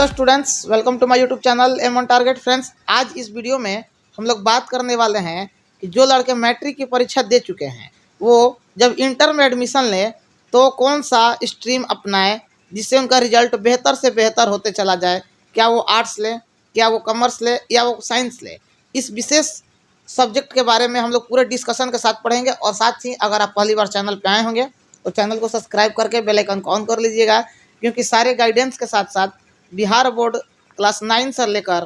Hello students, welcome to my YouTube channel aim on target. Friends, आज इस video में हम लोग बात करने वाले हैं कि जो लड़के मैट्रिक की परीक्षा दे चुके हैं वो जब इंटर में एडमिशन लें तो कौन सा स्ट्रीम अपनाएं जिससे उनका रिजल्ट बेहतर से बेहतर होते चला जाए। क्या वो आर्ट्स ले, क्या वो कॉमर्स ले, या वो साइंस ले। इस विशेष सब्जेक्ट के बारे में हम लोग पूरे डिस्कशन के साथ पढ़ेंगे। और साथ ही अगर आप पहली बार चैनल पर आए होंगे तो चैनल को सब्सक्राइब करके बेल आइकन को ऑन कर लीजिएगा, क्योंकि सारे गाइडेंस के साथ साथ बिहार बोर्ड क्लास 9 से लेकर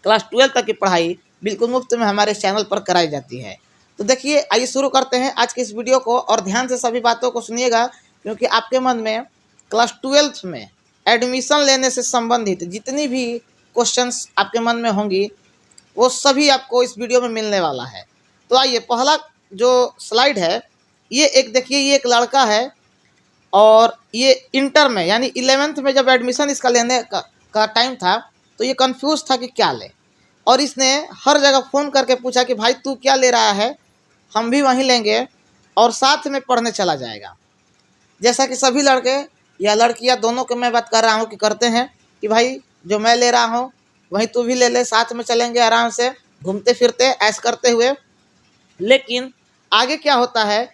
क्लास 12 तक की पढ़ाई बिल्कुल मुफ्त में हमारे चैनल पर कराई जाती है। तो देखिए, आइए शुरू करते हैं आज के इस वीडियो को, और ध्यान से सभी बातों को सुनिएगा, क्योंकि आपके मन में क्लास 12 में एडमिशन लेने से संबंधित जितनी भी क्वेश्चंस आपके मन में होंगी वो सभी आपको इस वीडियो में मिलने वाला है। तो आइए, पहला जो स्लाइड है ये एक देखिए, ये एक लड़का है और ये इंटर में यानी 11th में जब एडमिशन इसका लेने का टाइम था तो ये कंफ्यूज था कि क्या ले, और इसने हर जगह फ़ोन करके पूछा कि भाई तू क्या ले रहा है, हम भी वहीं लेंगे और साथ में पढ़ने चला जाएगा। जैसा कि सभी लड़के या लड़कियां दोनों के मैं बात कर रहा हूँ कि करते हैं कि भाई जो मैं ले रहा हूँ वहीं तू भी ले ले, साथ में चलेंगे आराम से घूमते फिरते ऐश करते हुए। लेकिन आगे क्या होता है,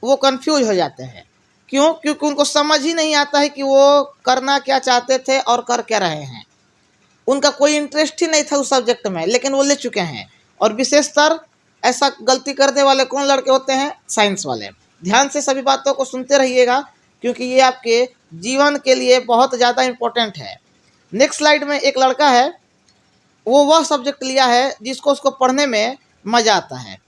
वो कंफ्यूज हो जाते हैं। क्यों? क्योंकि उनको समझ ही नहीं आता है कि वो करना क्या चाहते थे और कर क्या रहे हैं। उनका कोई इंटरेस्ट ही नहीं था उस सब्जेक्ट में, लेकिन वो ले चुके हैं। और विशेषतर ऐसा गलती करने वाले कौन लड़के होते हैं? साइंस वाले। ध्यान से सभी बातों को सुनते रहिएगा, क्योंकि ये आपके जीवन के लिए बहुत ज़्यादा इम्पोर्टेंट है। नेक्स्ट स्लाइड में एक लड़का है, वो वह सब्जेक्ट लिया है जिसको उसको पढ़ने में मज़ा आता है।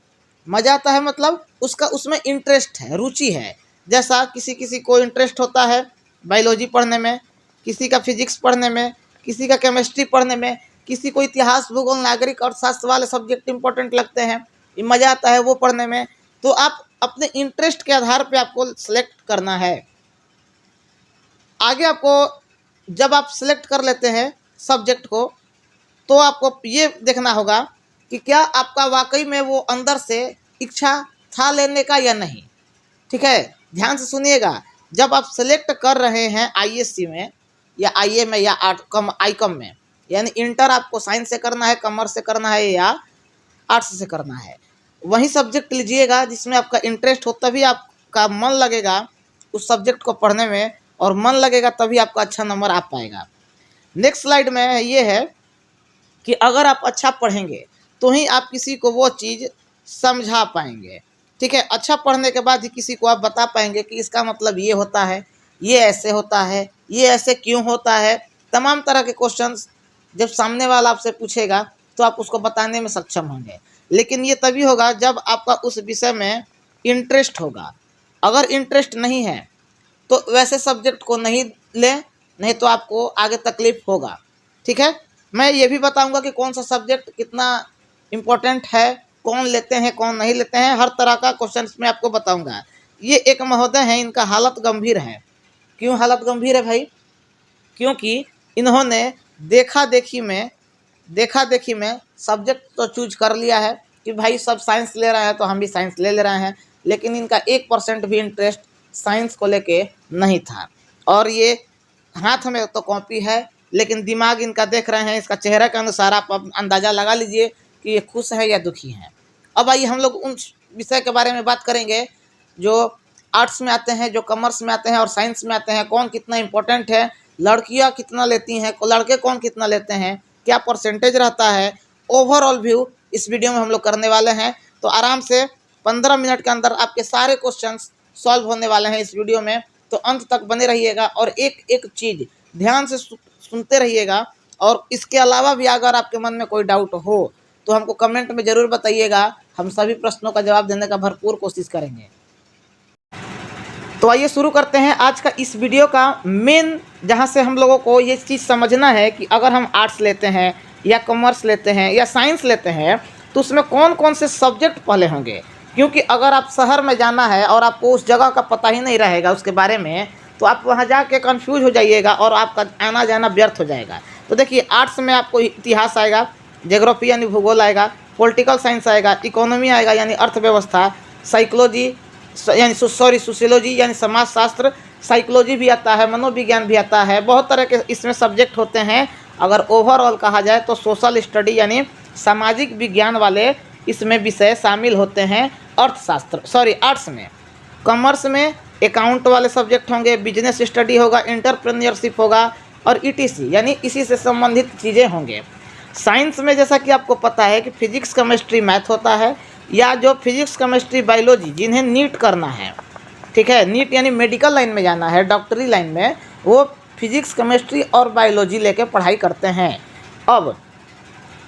मज़ा आता है मतलब उसका उसमें इंटरेस्ट है, रुचि है। जैसा किसी किसी को इंटरेस्ट होता है बायोलॉजी पढ़ने में, किसी का फिजिक्स पढ़ने में, किसी का केमिस्ट्री पढ़ने में, किसी को इतिहास, भूगोल, नागरिक और शास्त्र वाले सब्जेक्ट इंपॉर्टेंट लगते हैं, ये मज़ा आता है वो पढ़ने में। तो आप अपने इंटरेस्ट के आधार पे आपको सेलेक्ट करना है। आगे आपको जब आप सेलेक्ट कर लेते हैं सब्जेक्ट को तो आपको ये देखना होगा कि क्या आपका वाकई में वो अंदर से इच्छा था लेने का या नहीं। ठीक है, ध्यान से सुनिएगा। जब आप सेलेक्ट कर रहे हैं आईएससी में या आईए में या आईकॉम में, यानी इंटर आपको साइंस से करना है, कॉमर्स से करना है या आर्ट्स से करना है, वही सब्जेक्ट लीजिएगा जिसमें आपका इंटरेस्ट हो, तभी आपका मन लगेगा उस सब्जेक्ट को पढ़ने में, और मन लगेगा तभी आपका अच्छा नंबर आ पाएगा। नेक्स्ट स्लाइड में ये है कि अगर आप अच्छा पढ़ेंगे तो ही आप किसी को वो चीज़ समझा पाएंगे। ठीक है, अच्छा पढ़ने के बाद ही किसी को आप बता पाएंगे कि इसका मतलब ये होता है, ये ऐसे होता है, ये ऐसे क्यों होता है। तमाम तरह के क्वेश्चंस जब सामने वाला आपसे पूछेगा तो आप उसको बताने में सक्षम होंगे। लेकिन ये तभी होगा जब आपका उस विषय में इंटरेस्ट होगा। अगर इंटरेस्ट नहीं है तो वैसे सब्जेक्ट को नहीं लें, नहीं तो आपको आगे तकलीफ होगा। ठीक है, मैं ये भी बताऊंगा कि कौन सा सब्जेक्ट कितना इम्पोर्टेंट है, कौन लेते हैं कौन नहीं लेते हैं, हर तरह का क्वेश्चन मैं आपको बताऊंगा। ये एक महोदय हैं, इनका हालत गंभीर है। क्यों हालत गंभीर है भाई? क्योंकि इन्होंने देखा देखी में सब्जेक्ट तो चूज कर लिया है कि भाई सब साइंस ले रहे हैं तो हम भी साइंस ले रहे हैं, लेकिन इनका 1% भी इंटरेस्ट साइंस को लेके नहीं था। और ये हाथ में तो कॉपी है, लेकिन दिमाग इनका देख रहे हैं, इसका चेहरे के अनुसार आप अंदाज़ा लगा लीजिए कि ये खुश है या दुखी है। अब आइए हम लोग उन विषय के बारे में बात करेंगे जो आर्ट्स में आते हैं, जो कॉमर्स में आते हैं और साइंस में आते हैं। कौन कितना इम्पोर्टेंट है, लड़कियां कितना लेती हैं, लड़के कौन कितना लेते हैं, क्या परसेंटेज रहता है, ओवरऑल व्यू इस वीडियो में हम लोग करने वाले हैं। तो आराम से 15 मिनट के अंदर आपके सारे क्वेश्चंस सॉल्व होने वाले हैं इस वीडियो में। तो अंत तक बने रहिएगा और एक एक चीज़ ध्यान से सुनते रहिएगा। और इसके अलावा भी अगर आपके मन में कोई डाउट हो तो हमको कमेंट में ज़रूर बताइएगा, हम सभी प्रश्नों का जवाब देने का भरपूर कोशिश करेंगे। तो आइए शुरू करते हैं आज का इस वीडियो का मेन, जहां से हम लोगों को ये चीज़ समझना है कि अगर हम आर्ट्स लेते हैं या कॉमर्स लेते हैं या साइंस लेते हैं तो उसमें कौन कौन से सब्जेक्ट पहले होंगे। क्योंकि अगर आप शहर में जाना है और आपको उस जगह का पता ही नहीं रहेगा उसके बारे में, तो आप वहाँ जाके कंफ्यूज हो जाइएगा और आपका आना जाना व्यर्थ हो जाएगा। तो देखिए, आर्ट्स में आपको इतिहास आएगा, ज्योग्राफी यानी भूगोल आएगा, पॉलिटिकल साइंस आएगा, इकोनॉमी आएगा यानी अर्थव्यवस्था, साइकोलॉजी यानी सोशियोलॉजी यानी समाजशास्त्र, साइकोलॉजी भी आता है, मनोविज्ञान भी आता है, बहुत तरह के इसमें सब्जेक्ट होते हैं। अगर ओवरऑल कहा जाए तो सोशल स्टडी यानी सामाजिक विज्ञान वाले इसमें विषय शामिल होते हैं आर्ट्स में। कॉमर्स में अकाउंट वाले सब्जेक्ट होंगे, बिजनेस स्टडी होगा, एंटरप्रेन्योरशिप होगा और ईटीसी यानी इसी से संबंधित चीज़ें होंगे। साइंस में जैसा कि आपको पता है कि फिजिक्स केमिस्ट्री मैथ होता है, या जो फिजिक्स केमिस्ट्री बायोलॉजी जिन्हें नीट करना है, ठीक है, नीट यानी मेडिकल लाइन में जाना है, डॉक्टरी लाइन में, वो फिजिक्स केमिस्ट्री और बायोलॉजी लेके पढ़ाई करते हैं। अब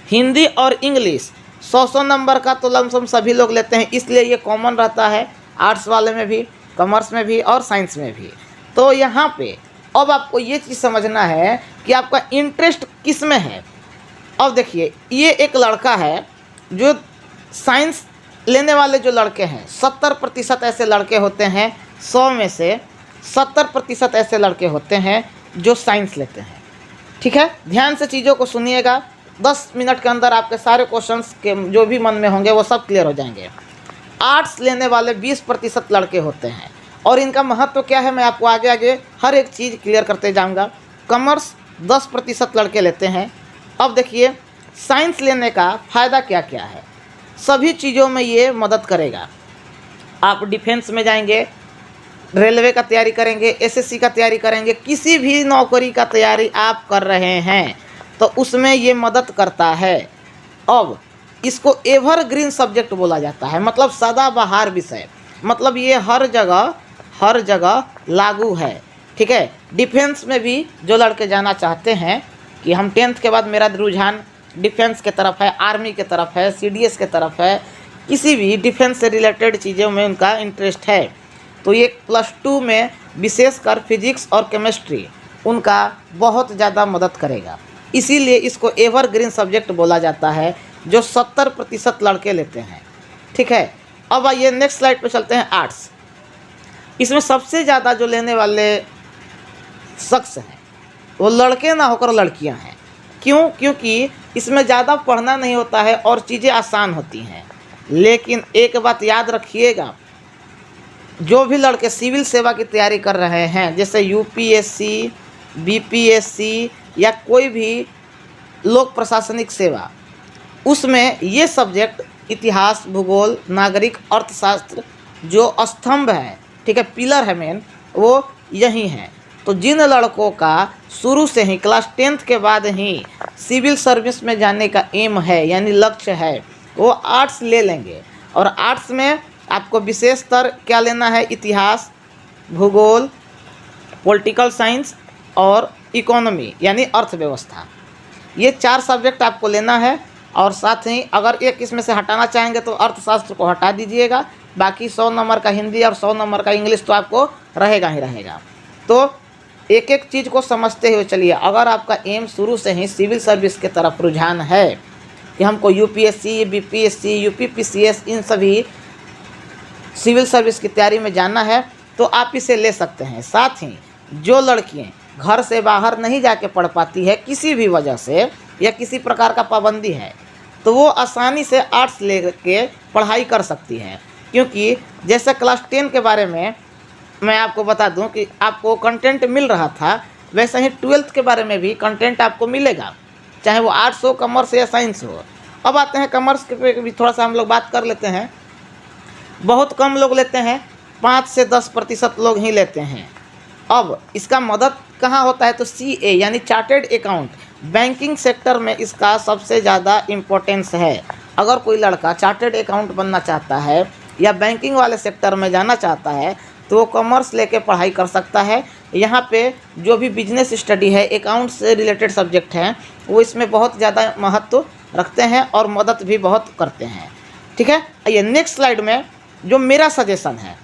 हिंदी और इंग्लिश 100 नंबर का तो लमसम सभी लोग लेते हैं, इसलिए ये कॉमन रहता है आर्ट्स वाले में भी, कॉमर्स में भी और साइंस में भी। तो यहाँ पे अब आपको ये चीज़ समझना है कि आपका इंटरेस्ट किस में है। अब देखिए, ये एक लड़का है जो साइंस लेने वाले जो लड़के हैं, 70% ऐसे लड़के होते हैं, 100 में से 70% ऐसे लड़के होते हैं जो साइंस लेते हैं। ठीक है, ध्यान से चीज़ों को सुनिएगा, 10 मिनट के अंदर आपके सारे क्वेश्चंस के जो भी मन में होंगे वो सब क्लियर हो जाएंगे। आर्ट्स लेने वाले 20% लड़के होते हैं और इनका महत्व क्या है मैं आपको आगे आगे हर एक चीज़ क्लियर करते जाऊंगा। कॉमर्स 10% लड़के लेते हैं। अब देखिए, साइंस लेने का फ़ायदा क्या क्या है। सभी चीज़ों में ये मदद करेगा। आप डिफेंस में जाएंगे, रेलवे का तैयारी करेंगे, एसएससी का तैयारी करेंगे, किसी भी नौकरी का तैयारी आप कर रहे हैं तो उसमें ये मदद करता है। अब इसको एवरग्रीन सब्जेक्ट बोला जाता है, मतलब सदाबहार विषय, मतलब ये हर जगह लागू है। ठीक है, डिफेंस में भी जो लड़के जाना चाहते हैं कि हम 10th के बाद मेरा रुझान डिफेंस के तरफ है, आर्मी के तरफ है, सीडीएस के तरफ है, किसी भी डिफेंस से रिलेटेड चीज़ों में उनका इंटरेस्ट है, तो ये +2 में विशेषकर फिजिक्स और केमिस्ट्री उनका बहुत ज़्यादा मदद करेगा। इसीलिए इसको एवरग्रीन सब्जेक्ट बोला जाता है, जो 70% लड़के लेते हैं। ठीक है, अब आइए नेक्स्ट स्लाइड पे चलते हैं। आर्ट्स, इसमें सबसे ज़्यादा जो लेने वाले शख्स हैं वो लड़के ना होकर लड़कियां हैं। क्यों? क्योंकि इसमें ज़्यादा पढ़ना नहीं होता है और चीज़ें आसान होती हैं। लेकिन एक बात याद रखिएगा, जो भी लड़के सिविल सेवा की तैयारी कर रहे हैं, जैसे यूपीएससी, बीपीएससी या कोई भी लोक प्रशासनिक सेवा, उसमें ये सब्जेक्ट इतिहास, भूगोल, नागरिक अर्थशास्त्र जो स्तंभ है, ठीक है, पिलर है मेन, वो यही है। तो जिन लड़कों का शुरू से ही क्लास 10th के बाद ही सिविल सर्विस में जाने का एम है यानी लक्ष्य है, वो आर्ट्स ले लेंगे। और आर्ट्स में आपको विशेषतर क्या लेना है? इतिहास, भूगोल, पॉलिटिकल साइंस और इकोनॉमी यानी अर्थव्यवस्था, ये 4 सब्जेक्ट आपको लेना है। और साथ ही अगर एक इसमें से हटाना चाहेंगे तो अर्थशास्त्र को हटा दीजिएगा, बाकी 100 नंबर का हिंदी और 100 नंबर का इंग्लिश तो आपको रहेगा ही रहेगा। तो एक एक चीज़ को समझते हुए चलिए। अगर आपका एम शुरू से ही सिविल सर्विस के तरफ रुझान है कि हमको यूपीएससी, बीपीएससी, यूपीपीसीएस, इन सभी सिविल सर्विस की तैयारी में जाना है, तो आप इसे ले सकते हैं। साथ ही जो लड़कियाँ घर से बाहर नहीं जाके पढ़ पाती है किसी भी वजह से या किसी प्रकार का पाबंदी है, तो वो आसानी से आर्ट्स ले के पढ़ाई कर सकती हैं। क्योंकि जैसे क्लास 10 के बारे में मैं आपको बता दूं कि आपको कंटेंट मिल रहा था, वैसे ही 12th के बारे में भी कंटेंट आपको मिलेगा, चाहे वो आर्ट्स हो, कॉमर्स या साइंस हो। अब आते हैं कॉमर्स के पे भी थोड़ा सा हम लोग बात कर लेते हैं। बहुत कम लोग लेते हैं, 5 से 10% लोग ही लेते हैं। अब इसका मदद कहाँ होता है? तो CA यानी चार्टेड अकाउंट, बैंकिंग सेक्टर में इसका सबसे ज़्यादा इम्पोर्टेंस है। अगर कोई लड़का चार्टेड अकाउंट बनना चाहता है या बैंकिंग वाले सेक्टर में जाना चाहता है तो वो कॉमर्स लेके पढ़ाई कर सकता है। यहाँ पे जो भी बिजनेस स्टडी है, अकाउंट से रिलेटेड सब्जेक्ट हैं, वो इसमें बहुत ज़्यादा महत्व रखते हैं और मदद भी बहुत करते हैं। ठीक है, ये नेक्स्ट स्लाइड में जो मेरा सजेशन है,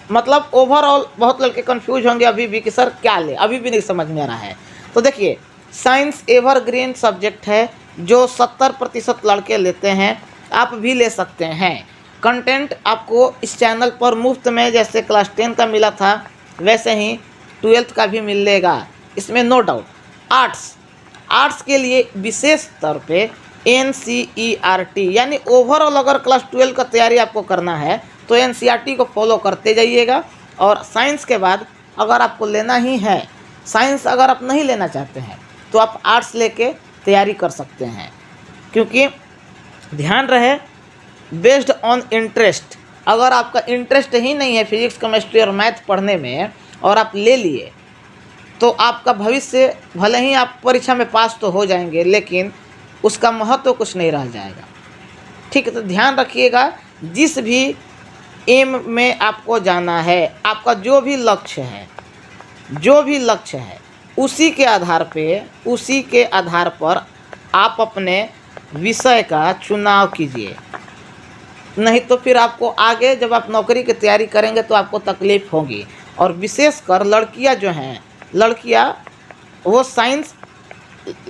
मतलब ओवरऑल बहुत लड़के कंफ्यूज होंगे अभी भी कि सर क्या ले, अभी भी नहीं समझ में आ रहा है। तो देखिए, साइंस एवरग्रीन सब्जेक्ट है जो 70% लड़के लेते हैं, आप भी ले सकते हैं। कंटेंट आपको इस चैनल पर मुफ्त में जैसे क्लास 10 का मिला था वैसे ही 12th का भी मिलेगा, इसमें नो डाउट। आर्ट्स के लिए विशेष तौर पे NCERT यानी ओवरऑल अगर क्लास 12 का तैयारी आपको करना है तो NCERT को फॉलो करते जाइएगा। और साइंस के बाद अगर आपको लेना ही है, साइंस अगर आप नहीं लेना चाहते हैं तो आप आर्ट्स लेके तैयारी कर सकते हैं, क्योंकि ध्यान रहे बेस्ड ऑन इंटरेस्ट। अगर आपका इंटरेस्ट ही नहीं है फिजिक्स, केमिस्ट्री और मैथ पढ़ने में और आप ले लिए तो आपका भविष्य, भले ही आप परीक्षा में पास तो हो जाएंगे लेकिन उसका महत्व तो कुछ नहीं रह जाएगा। ठीक है, तो ध्यान रखिएगा, जिस भी एम में आपको जाना है, आपका जो भी लक्ष्य है उसी के आधार पर आप अपने विषय का चुनाव कीजिए। नहीं तो फिर आपको आगे जब आप नौकरी की तैयारी करेंगे तो आपको तकलीफ़ होगी। और विशेषकर लड़कियां वो साइंस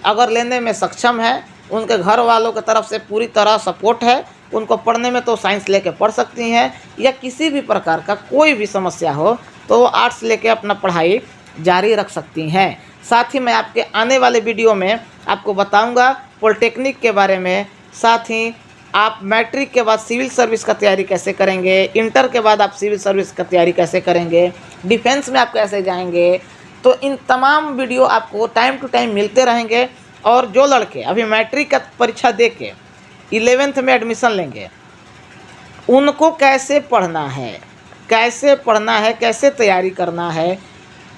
अगर लेने में सक्षम है, उनके घर वालों की तरफ से पूरी तरह सपोर्ट है, उनको पढ़ने में तो साइंस लेके पढ़ सकती हैं, या किसी भी प्रकार का कोई भी समस्या हो तो वो आर्ट्स लेके अपना पढ़ाई जारी रख सकती हैं। साथ ही मैं आपके आने वाले वीडियो में आपको बताऊंगा पॉलिटेक्निक के बारे में, साथ ही आप मैट्रिक के बाद सिविल सर्विस का तैयारी कैसे करेंगे, इंटर के बाद आप सिविल सर्विस का तैयारी कैसे करेंगे, डिफेंस में आप कैसे जाएंगे। तो इन तमाम वीडियो आपको टाइम टू टाइम मिलते रहेंगे। और जो लड़के अभी मैट्रिक का परीक्षा दे के 11th में एडमिशन लेंगे, उनको कैसे पढ़ना है, कैसे तैयारी करना है,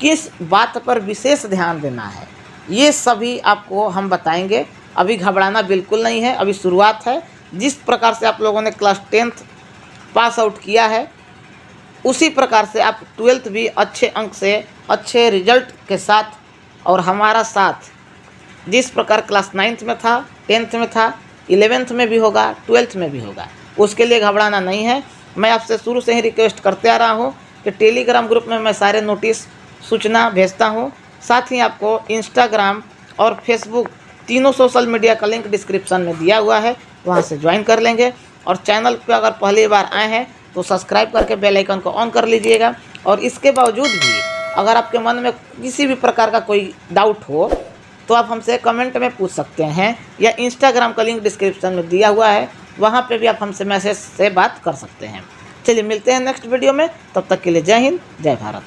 किस बात पर विशेष ध्यान देना है, ये सभी आपको हम बताएंगे। अभी घबराना बिल्कुल नहीं है, अभी शुरुआत है। जिस प्रकार से आप लोगों ने क्लास 10th पास आउट किया है उसी प्रकार से आप 12th भी अच्छे अंक से, अच्छे रिजल्ट के साथ और हमारा साथ, जिस प्रकार क्लास 9th में था, 10th में था, 11th में भी होगा, 12th में भी होगा, उसके लिए घबराना नहीं है। मैं आपसे शुरू से ही रिक्वेस्ट करते आ रहा हूँ कि टेलीग्राम ग्रुप में मैं सारे नोटिस सूचना भेजता हूँ। साथ ही आपको इंस्टाग्राम और फेसबुक तीनों सोशल मीडिया का लिंक डिस्क्रिप्शन में दिया हुआ है, वहाँ से ज्वाइन कर लेंगे। और चैनल पर अगर पहली बार आए हैं तो सब्सक्राइब करके बेल आइकन को ऑन कर लीजिएगा। और इसके बावजूद भी अगर आपके मन में किसी भी प्रकार का कोई डाउट हो तो आप हमसे कमेंट में पूछ सकते हैं, या इंस्टाग्राम का लिंक डिस्क्रिप्शन में दिया हुआ है, वहाँ पे भी आप हमसे मैसेज से बात कर सकते हैं। चलिए मिलते हैं नेक्स्ट वीडियो में, तब तक के लिए जय हिंद, जय भारत।